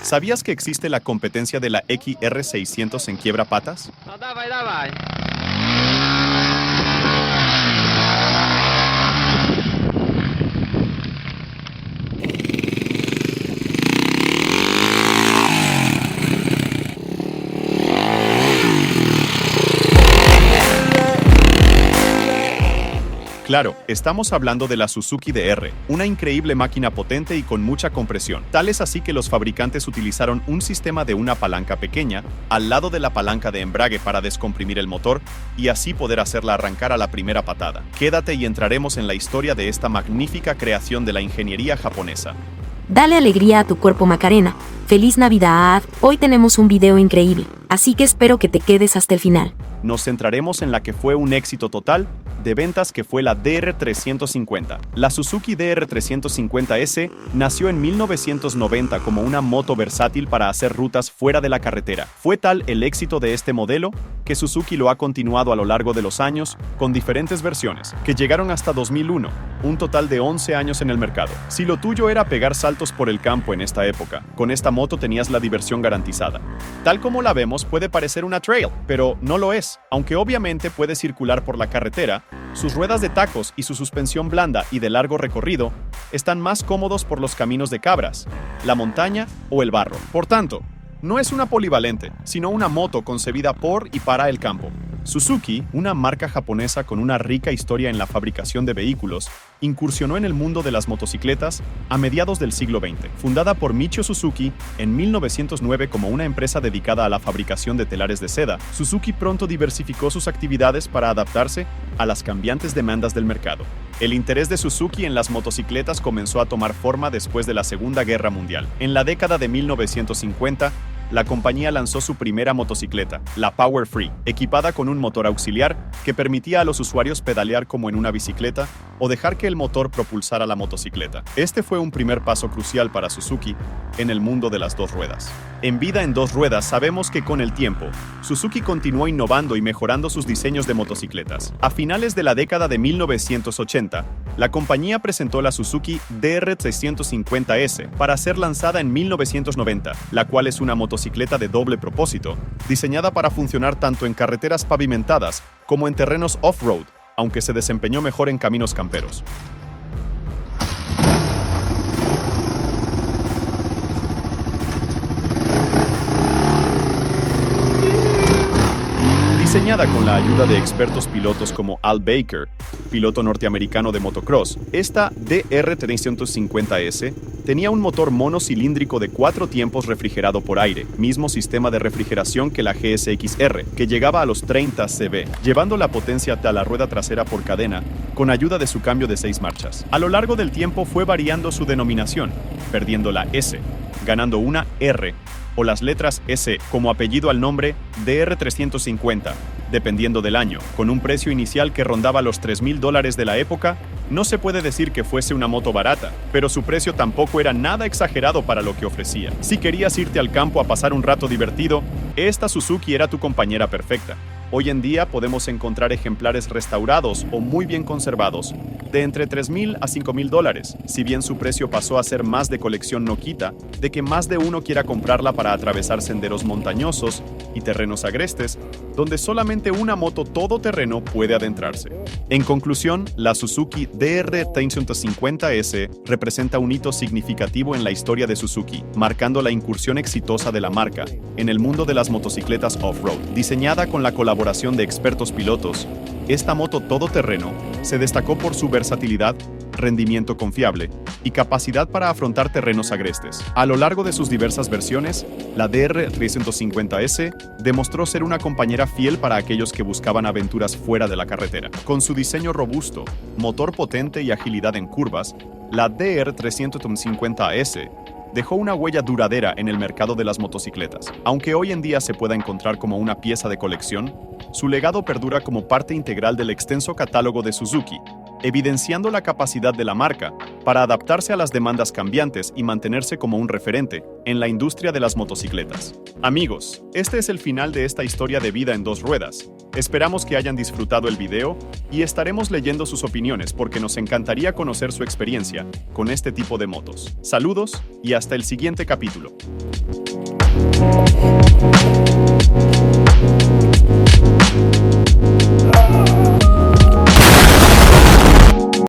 ¿Sabías que existe la competencia de la XR600 en quiebra patas? No, dawaj, dawaj. Claro, estamos hablando de la Suzuki DR, una increíble máquina potente y con mucha compresión. Tal es así que los fabricantes utilizaron un sistema de una palanca pequeña al lado de la palanca de embrague para descomprimir el motor y así poder hacerla arrancar a la primera patada. Quédate y entraremos en la historia de esta magnífica creación de la ingeniería japonesa. Dale alegría a tu cuerpo, Macarena. ¡Feliz Navidad! Hoy tenemos un video increíble, así que espero que te quedes hasta el final. Nos centraremos en la que fue un éxito total de ventas, que fue la DR350. La Suzuki DR350S nació en 1990 como una moto versátil para hacer rutas fuera de la carretera. Fue tal el éxito de este modelo que Suzuki lo ha continuado a lo largo de los años con diferentes versiones, que llegaron hasta 2001, un total de 11 años en el mercado. Si lo tuyo era pegar saltos por el campo en esta época, con esta moto tenías la diversión garantizada. Tal como la vemos, puede parecer una trail, pero no lo es. Aunque obviamente puede circular por la carretera, sus ruedas de tacos y su suspensión blanda y de largo recorrido están más cómodos por los caminos de cabras, la montaña o el barro. Por tanto, no es una polivalente, sino una moto concebida por y para el campo. Suzuki, una marca japonesa con una rica historia en la fabricación de vehículos, incursionó en el mundo de las motocicletas a mediados del siglo XX. Fundada por Michio Suzuki en 1909 como una empresa dedicada a la fabricación de telares de seda, Suzuki pronto diversificó sus actividades para adaptarse a las cambiantes demandas del mercado. El interés de Suzuki en las motocicletas comenzó a tomar forma después de la Segunda Guerra Mundial. En la década de 1950, la compañía lanzó su primera motocicleta, la Power Free, equipada con un motor auxiliar que permitía a los usuarios pedalear como en una bicicleta o dejar que el motor propulsara la motocicleta. Este fue un primer paso crucial para Suzuki en el mundo de las dos ruedas. En vida en dos ruedas, sabemos que con el tiempo, Suzuki continuó innovando y mejorando sus diseños de motocicletas. A finales de la década de 1980, la compañía presentó la Suzuki DR350S para ser lanzada en 1990, la cual es una motocicleta de doble propósito, diseñada para funcionar tanto en carreteras pavimentadas como en terrenos off-road, aunque se desempeñó mejor en caminos camperos. Diseñada con la ayuda de expertos pilotos como Al Baker, piloto norteamericano de motocross, esta DR350S tenía un motor monocilíndrico de 4 tiempos refrigerado por aire, mismo sistema de refrigeración que la GSX-R, que llegaba a los 30 cb, llevando la potencia hasta la rueda trasera por cadena, con ayuda de su cambio de 6 marchas. A lo largo del tiempo fue variando su denominación, perdiendo la S, ganando una R, o las letras S como apellido al nombre DR350, dependiendo del año. Con un precio inicial que rondaba los $3,000 de la época, no se puede decir que fuese una moto barata, pero su precio tampoco era nada exagerado para lo que ofrecía. Si querías irte al campo a pasar un rato divertido, esta Suzuki era tu compañera perfecta. Hoy en día podemos encontrar ejemplares restaurados o muy bien conservados de entre $3,000 a $5,000. Si bien su precio pasó a ser más de colección, no quita de que más de uno quiera comprarla para atravesar senderos montañosos y terrenos agrestes, donde solamente una moto todoterreno puede adentrarse. En conclusión, la Suzuki DR350S representa un hito significativo en la historia de Suzuki, marcando la incursión exitosa de la marca en el mundo de las motocicletas off-road. Diseñada con la colaboración de expertos pilotos, esta moto todoterreno se destacó por su versatilidad, rendimiento confiable y capacidad para afrontar terrenos agrestes. A lo largo de sus diversas versiones, la DR350S demostró ser una compañera fiel para aquellos que buscaban aventuras fuera de la carretera. Con su diseño robusto, motor potente y agilidad en curvas, la DR350S dejó una huella duradera en el mercado de las motocicletas. Aunque hoy en día se pueda encontrar como una pieza de colección, su legado perdura como parte integral del extenso catálogo de Suzuki, evidenciando la capacidad de la marca para adaptarse a las demandas cambiantes y mantenerse como un referente en la industria de las motocicletas. Amigos, este es el final de esta historia de vida en dos ruedas. Esperamos que hayan disfrutado el video y estaremos leyendo sus opiniones porque nos encantaría conocer su experiencia con este tipo de motos. Saludos y hasta el siguiente capítulo.